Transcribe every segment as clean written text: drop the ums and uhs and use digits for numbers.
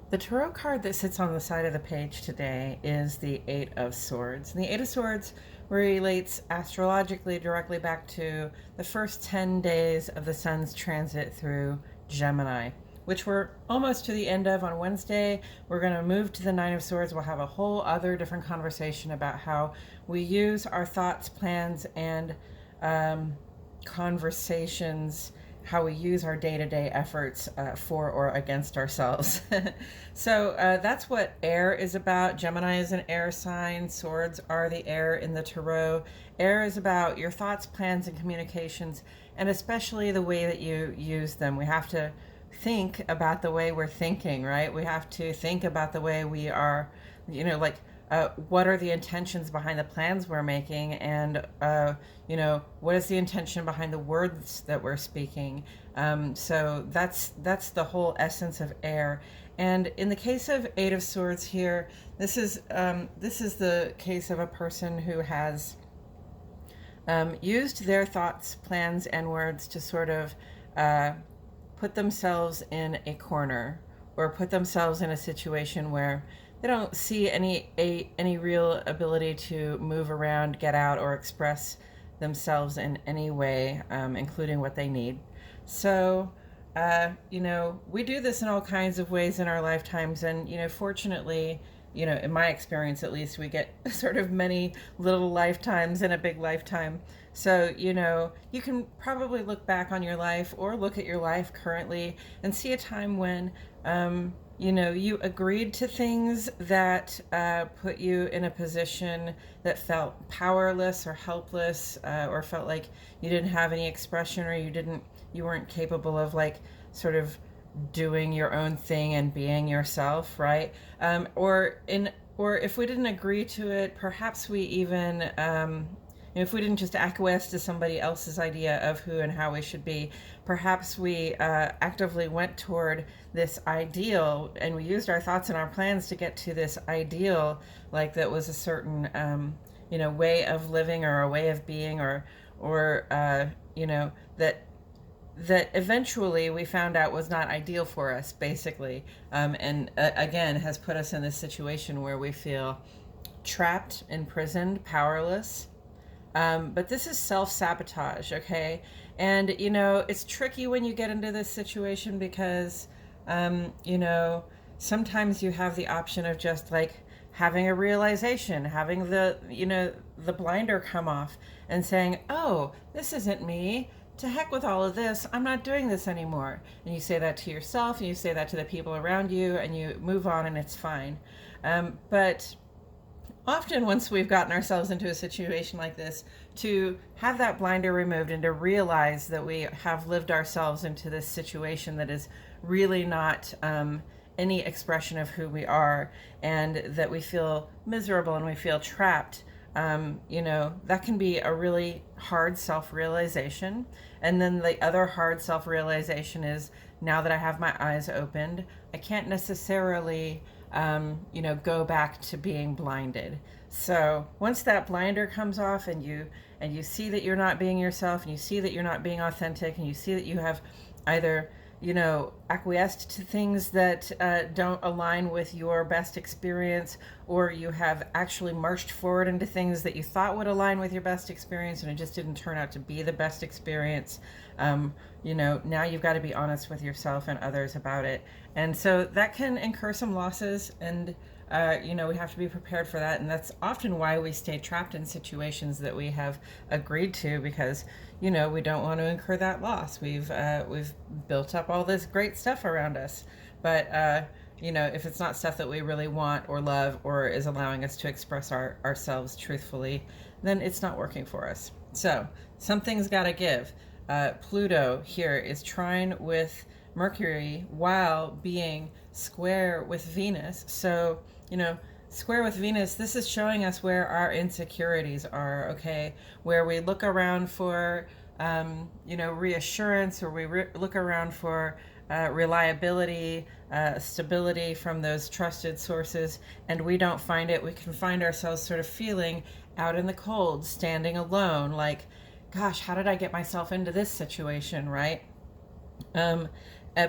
The tarot card that sits on the side of the page today is the Eight of Swords. And the Eight of Swords relates astrologically directly back to the first 10 days of the sun's transit through Gemini, which we're almost to the end of on Wednesday. We're going to move to the Nine of Swords. We'll have a whole other different conversation about how we use our thoughts, plans, and conversations, how we use our day-to-day efforts for or against ourselves. So that's what air is about. Gemini is an air sign. Swords are the air in the tarot. Air is about your thoughts, plans, and communications, and especially the way that you use them. We have to think about the way we're thinking, right? We have to think about the way we are, what are the intentions behind the plans we're making, and what is the intention behind the words that we're speaking. So that's the whole essence of air. And in the case of Eight of Swords here, this is the case of a person who has used their thoughts, plans, and words to sort of put themselves in a corner, or put themselves in a situation where they don't see any real ability to move around, get out, or express themselves in any way, including what they need. So, we do this in all kinds of ways in our lifetimes, and fortunately, in my experience at least, we get sort of many little lifetimes in a big lifetime. So, you can probably look back on your life or look at your life currently and see a time when you agreed to things that put you in a position that felt powerless or helpless, or felt like you didn't have any expression, or you weren't capable of sort of doing your own thing and being yourself, right? Or if we didn't agree to it, perhaps we even if we didn't just acquiesce to somebody else's idea of who and how we should be, perhaps we actively went toward this ideal, and we used our thoughts and our plans to get to this ideal, that was a certain way of living, or a way of being, or that eventually we found out was not ideal for us, basically, and again has put us in this situation where we feel trapped, imprisoned, powerless. But this is self-sabotage, okay? And, it's tricky when you get into this situation because, sometimes you have the option of just having a realization, having the blinder come off and saying, oh, this isn't me. To heck with all of this. I'm not doing this anymore. And you say that to yourself, and you say that to the people around you, and you move on, and it's fine. But often once we've gotten ourselves into a situation like this, to have that blinder removed and to realize that we have lived ourselves into this situation that is really not any expression of who we are, and that we feel miserable and we feel trapped, that can be a really hard self-realization. And then the other hard self-realization is, now that I have my eyes opened, I can't necessarily go back to being blinded. So once that blinder comes off, and you see that you're not being yourself, and you see that you're not being authentic, and you see that you have either acquiesced to things that don't align with your best experience, or you have actually marched forward into things that you thought would align with your best experience, and it just didn't turn out to be the best experience. Now you've got to be honest with yourself and others about it. And so that can incur some losses, and we have to be prepared for that. And that's often why we stay trapped in situations that we have agreed to, because we don't want to incur that loss. We've built up all this great stuff around us, but if it's not stuff that we really want or love, or is allowing us to express ourselves truthfully, then it's not working for us. So something's got to give. Pluto here is trine with Mercury while being square with Venus. So, square with Venus, this is showing us where our insecurities are, okay? Where we look around for, reassurance, or we look around for reliability, stability from those trusted sources, and we don't find it. We can find ourselves sort of feeling out in the cold, standing alone, like, gosh, how did I get myself into this situation, right?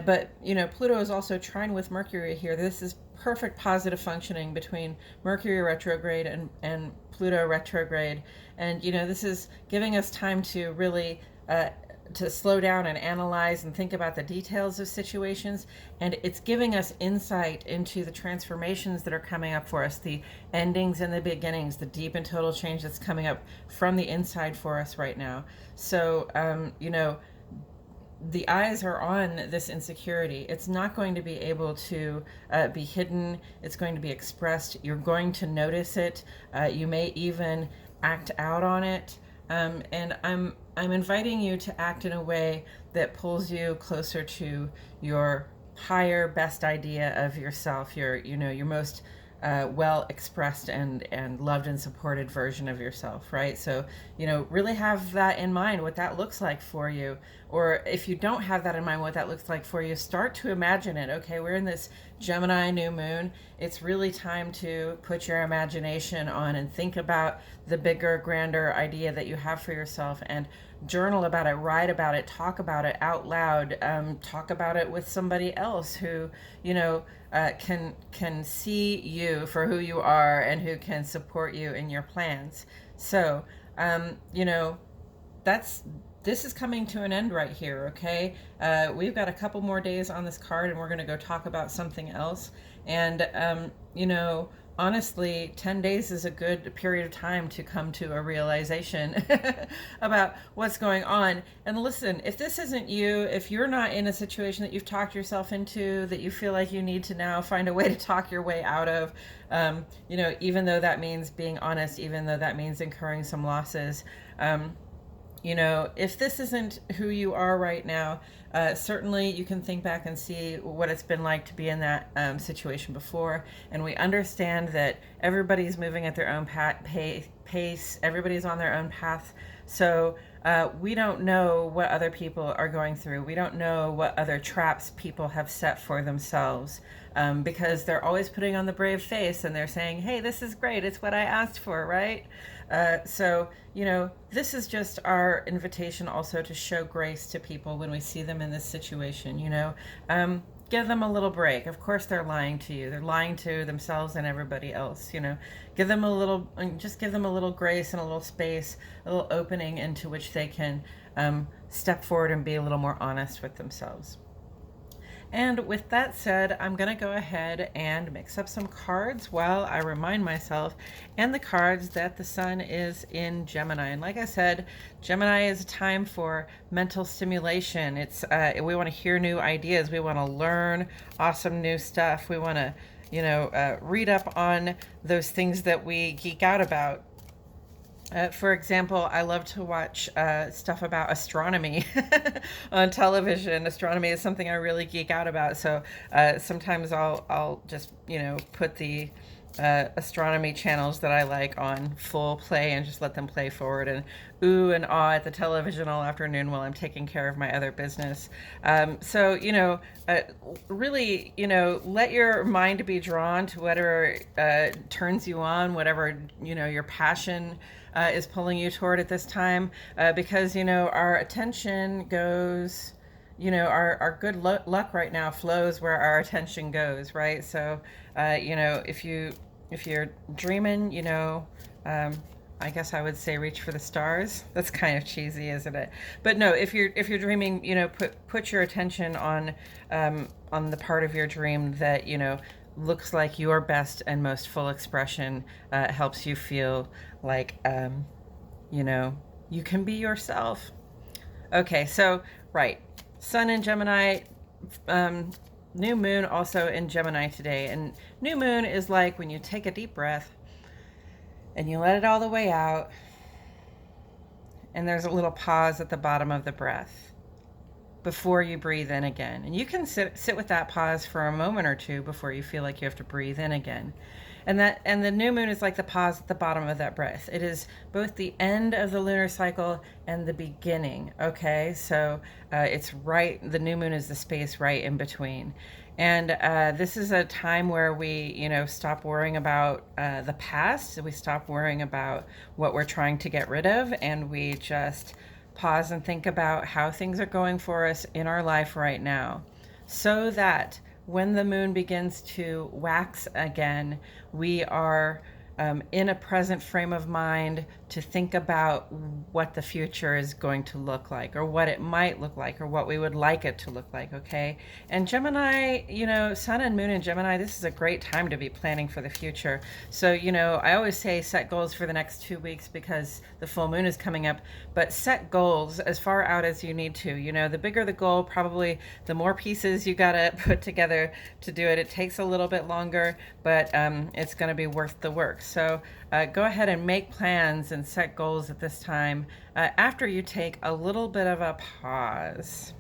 But, Pluto is also trine with Mercury here. This is perfect positive functioning between Mercury retrograde and Pluto retrograde. And, this is giving us time to really to slow down and analyze and think about the details of situations. And it's giving us insight into the transformations that are coming up for us, the endings and the beginnings, the deep and total change that's coming up from the inside for us right now. So, the eyes are on this insecurity. It's not going to be able to be hidden. It's going to be expressed. You're going to notice it. You may even act out on it. And I'm inviting you to act in a way that pulls you closer to your higher, best idea of yourself. Your most well expressed and loved and supported version of yourself, right? So, really have that in mind, what that looks like for you. Or if you don't have that in mind, what that looks like for you, start to imagine it. Okay, we're in this Gemini new moon. It's really time to put your imagination on and think about the bigger, grander idea that you have for yourself, and journal about it, write about it, talk about it out loud, talk about it with somebody else who, can see you for who you are and who can support you in your plans. So, this is coming to an end right here, okay? We've got a couple more days on this card, and we're going to go talk about something else. And, honestly, 10 days is a good period of time to come to a realization about what's going on. And listen, if this isn't you, if you're not in a situation that you've talked yourself into, that you feel like you need to now find a way to talk your way out of, even though that means being honest, even though that means incurring some losses, if this isn't who you are right now, certainly you can think back and see what it's been like to be in that situation before. And we understand that everybody's moving at their own pace. Everybody's on their own path. So we don't know what other people are going through. We don't know what other traps people have set for themselves, because they're always putting on the brave face and they're saying, hey, this is great. It's what I asked for, right? So, this is just our invitation also to show grace to people when we see them in this situation. Give them a little break. Of course they're lying to you. They're lying to themselves and everybody else. Give them a little grace and a little space, a little opening into which they can step forward and be a little more honest with themselves. And with that said, I'm going to go ahead and mix up some cards while I remind myself and the cards that the sun is in Gemini. And like I said, Gemini is a time for mental stimulation. We want to hear new ideas. We want to learn awesome new stuff. We want to, read up on those things that we geek out about. For example, I love to watch stuff about astronomy on television. Astronomy is something I really geek out about. So sometimes I'll just put the astronomy channels that I like on full play and just let them play forward and ooh and ah at the television all afternoon while I'm taking care of my other business. So really let your mind be drawn to whatever turns you on, whatever your passion is pulling you toward at this time, because our attention goes, our good luck right now flows where our attention goes, right? So if you're dreaming, I guess I would say reach for the stars. That's kind of cheesy, isn't it? But no, if you're dreaming, put your attention on the part of your dream that looks like your best and most full expression, helps you feel like you can be yourself. Okay, so right, Sun in Gemini, new moon also in Gemini today. And new moon is like when you take a deep breath and you let it all the way out, and there's a little pause at the bottom of the breath before you breathe in again. And you can sit with that pause for a moment or two before you feel like you have to breathe in again. And the new moon is like the pause at the bottom of that breath. It is both the end of the lunar cycle and the beginning. Okay, so it's right. The new moon is the space right in between. And this is a time where we, stop worrying about the past. We stop worrying about what we're trying to get rid of, and we just pause and think about how things are going for us in our life right now. so that when the moon begins to wax again, we are in a present frame of mind to think about what the future is going to look like, or what it might look like, or what we would like it to look like, okay? And Gemini, Sun and Moon in Gemini, this is a great time to be planning for the future. So, I always say set goals for the next 2 weeks because the full moon is coming up, but set goals as far out as you need to. The bigger the goal, probably the more pieces you got to put together to do it. It takes a little bit longer, but it's going to be worth the work. So go ahead and make plans and set goals at this time after you take a little bit of a pause.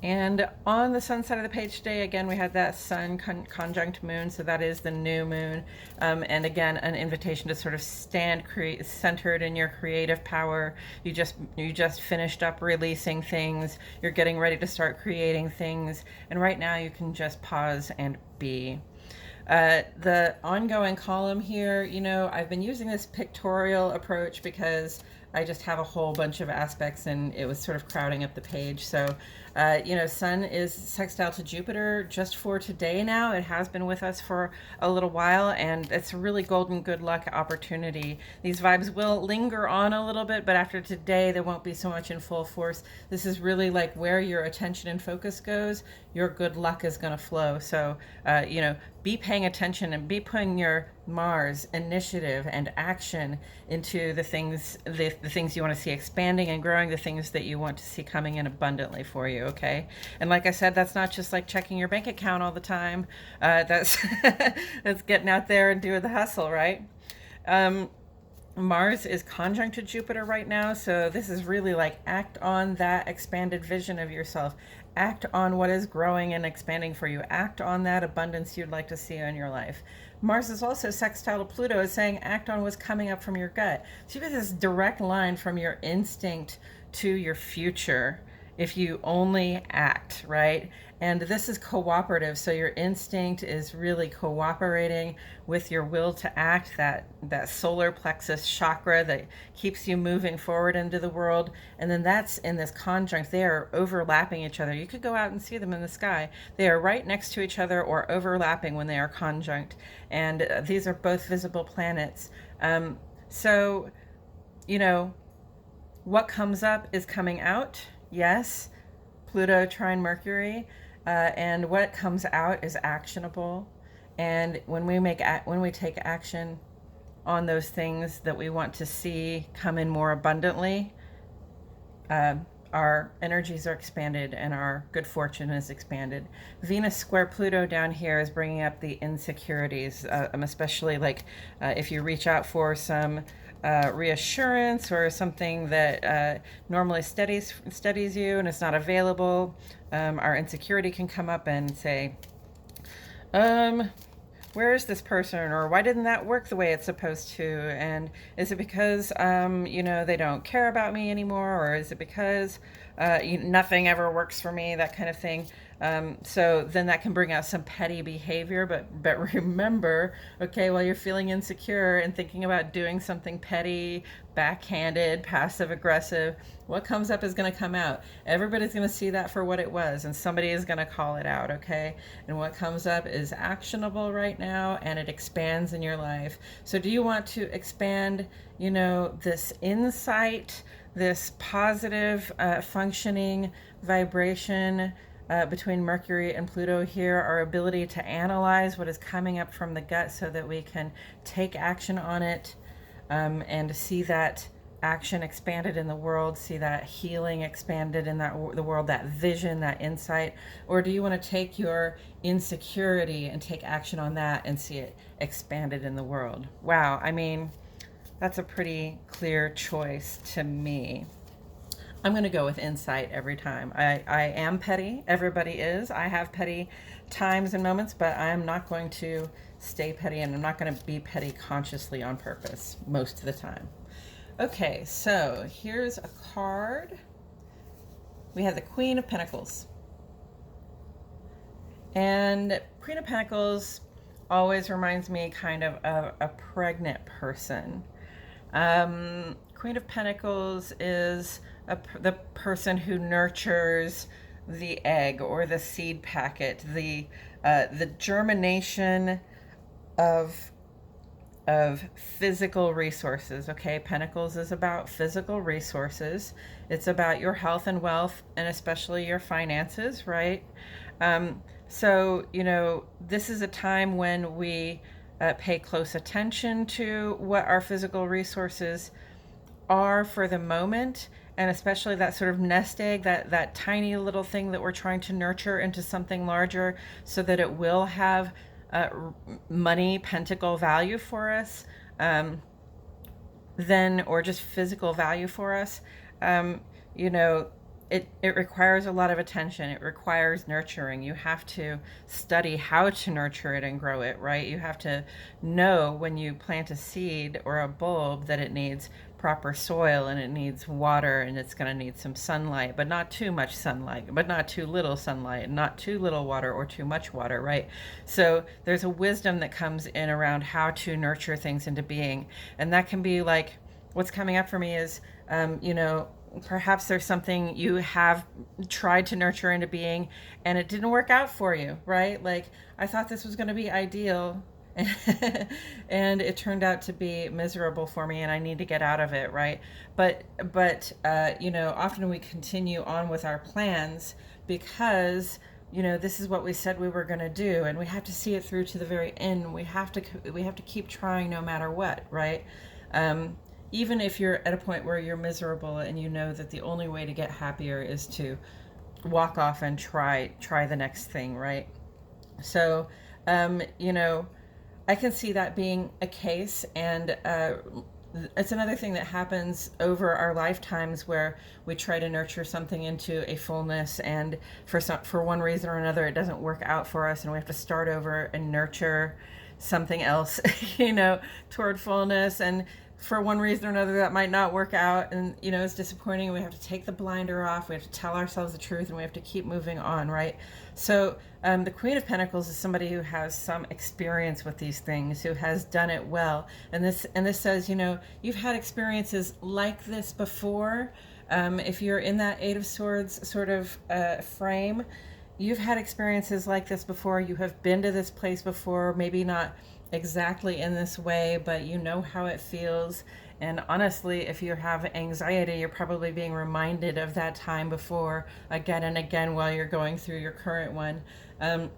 And on the sun side of the page today, again, we had that sun conjunct moon, so that is the new moon. And again, an invitation to sort of stand centered in your creative power. You just finished up releasing things. You're getting ready to start creating things. And right now you can just pause and be. The ongoing column here, I've been using this pictorial approach because I just have a whole bunch of aspects and it was sort of crowding up the page. So, Sun is sextile to Jupiter just for today now. It has been with us for a little while, and it's a really golden good luck opportunity. These vibes will linger on a little bit, but after today, they won't be so much in full force. This is really like where your attention and focus goes, your good luck is going to flow. So, be paying attention and be putting your Mars initiative and action into the things you want to see expanding and growing, the things that you want to see coming in abundantly for you. Okay, and like I said, that's not just like checking your bank account all the time. That's that's getting out there and doing the hustle, right? Mars is conjunct to Jupiter right now, so this is really like act on that expanded vision of yourself. Act on what is growing and expanding for you. Act on that abundance you'd like to see in your life. Mars is also sextile to Pluto, is saying act on what's coming up from your gut. So you have this direct line from your instinct to your future if you only act, right? And this is cooperative, so your instinct is really cooperating with your will to act, that solar plexus chakra that keeps you moving forward into the world. And then that's in this conjunct. They are overlapping each other. You could go out and see them in the sky. They are right next to each other or overlapping when they are conjunct. And these are both visible planets. So, what comes up is coming out. Yes, Pluto trine Mercury. And what comes out is actionable. And when we take action on those things that we want to see come in more abundantly, our energies are expanded and our good fortune is expanded. Venus square Pluto down here is bringing up the insecurities, especially like if you reach out for some reassurance or something that normally steadies you and it's not available. Our insecurity can come up and say, where is this person, or why didn't that work the way it's supposed to? And is it because they don't care about me anymore, or is it because nothing ever works for me, that kind of thing. So then that can bring out some petty behavior, but remember, okay, while you're feeling insecure and thinking about doing something petty, backhanded, passive aggressive, what comes up is going to come out. Everybody's going to see that for what it was, and somebody is going to call it out, okay? And what comes up is actionable right now, and it expands in your life. So do you want to expand, this insight, this positive functioning vibration between Mercury and Pluto here, our ability to analyze what is coming up from the gut so that we can take action on it, and see that action expanded in the world, see that healing expanded in the world, that vision, that insight? Or do you want to take your insecurity and take action on that and see it expanded in the world? Wow, I mean, that's a pretty clear choice to me. I'm going to go with insight every time. I am petty. Everybody is. I have petty times and moments, but I'm not going to stay petty, and I'm not going to be petty consciously on purpose most of the time. Okay, so here's a card. We have the Queen of Pentacles. And Queen of Pentacles always reminds me kind of a pregnant person. Queen of Pentacles is the person who nurtures the egg or the seed packet, the germination of physical resources. Okay, Pentacles is about physical resources. It's about your health and wealth, and especially your finances, right? So this is a time when we pay close attention to what our physical resources are for the moment, and especially that sort of nest egg, that tiny little thing that we're trying to nurture into something larger, so that it will have uh, money, pentacle value for us, then, or just physical value for us. um, you know it requires a lot of attention. It requires nurturing. You have to study how to nurture it and grow it, right? You have to know when you plant a seed or a bulb that it needs proper soil, and it needs water, and it's going to need some sunlight, but not too much sunlight, but not too little sunlight, not too little water or too much water, right? So there's a wisdom that comes in around how to nurture things into being. And that can be like, what's coming up for me is, perhaps there's something you have tried to nurture into being and it didn't work out for you, right? Like, I thought this was going to be ideal and it turned out to be miserable for me, and I need to get out of it, right? But often we continue on with our plans because this is what we said we were going to do, and we have to see it through to the very end. We have to keep trying no matter what, right? Even if you're at a point where you're miserable and you know that the only way to get happier is to walk off and try the next thing, right? So, I can see that being a case, and it's another thing that happens over our lifetimes where we try to nurture something into a fullness, and for one reason or another it doesn't work out for us, and we have to start over and nurture something else, toward fullness. And for one reason or another that might not work out, and it's disappointing. We have to take the blinder off. We have to tell ourselves the truth, and we have to keep moving on, right? So the Queen of Pentacles is somebody who has some experience with these things, who has done it well. And this says, you've had experiences like this before. If you're in that Eight of Swords sort of frame, you've had experiences like this before. You have been to this place before, maybe not exactly in this way, but you know how it feels. And honestly, if you have anxiety, you're probably being reminded of that time before again and again while you're going through your current one. But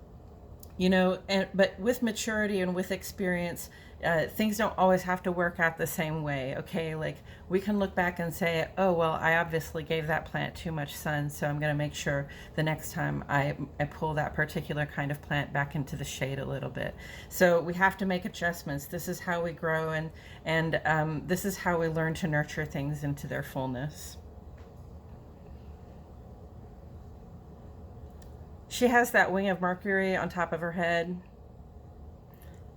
with maturity and with experience, things don't always have to work out the same way, okay? Like, we can look back and say, oh, well, I obviously gave that plant too much sun, so I'm going to make sure the next time I pull that particular kind of plant back into the shade a little bit. So we have to make adjustments. This is how we grow, and this is how we learn to nurture things into their fullness. She has that wing of Mercury on top of her head,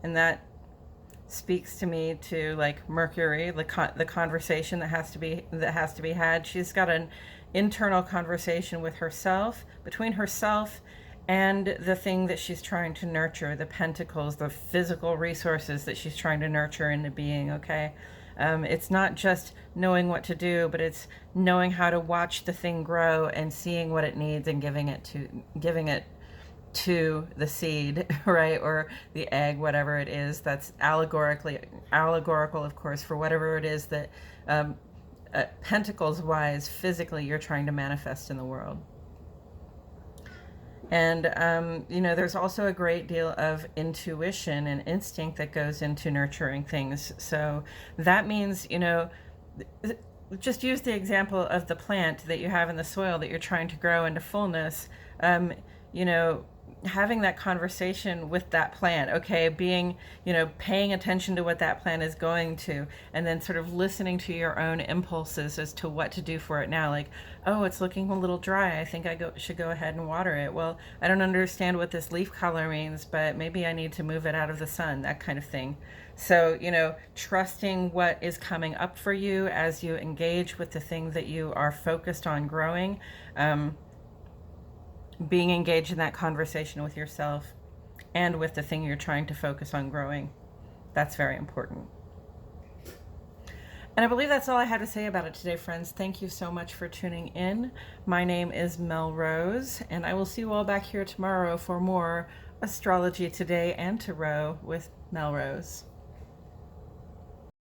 and that speaks to me to like Mercury, the conversation that has to be had. She's got an internal conversation with herself, between herself and the thing that she's trying to nurture, the pentacles, the physical resources that she's trying to nurture into being, okay? It's not just knowing what to do, but it's knowing how to watch the thing grow and seeing what it needs and giving it to the seed, right? Or the egg, whatever it is. That's allegorical, of course, for whatever it is that pentacles wise, physically, you're trying to manifest in the world. And, there's also a great deal of intuition and instinct that goes into nurturing things. So that means, just use the example of the plant that you have in the soil that you're trying to grow into fullness. Having that conversation with that plant, okay, paying attention to what that plant is going to, and then sort of listening to your own impulses as to what to do for it now. Like, oh, it's looking a little dry. I think I should go ahead and water it. Well, I don't understand what this leaf color means, but maybe I need to move it out of the sun, that kind of thing. So, trusting what is coming up for you as you engage with the thing that you are focused on growing. Being engaged in that conversation with yourself and with the thing you're trying to focus on growing. That's very important. And I believe that's all I had to say about it today, friends. Thank you so much for tuning in. My name is Melrose, and I will see you all back here tomorrow for more Astrology Today and Tarot with Melrose.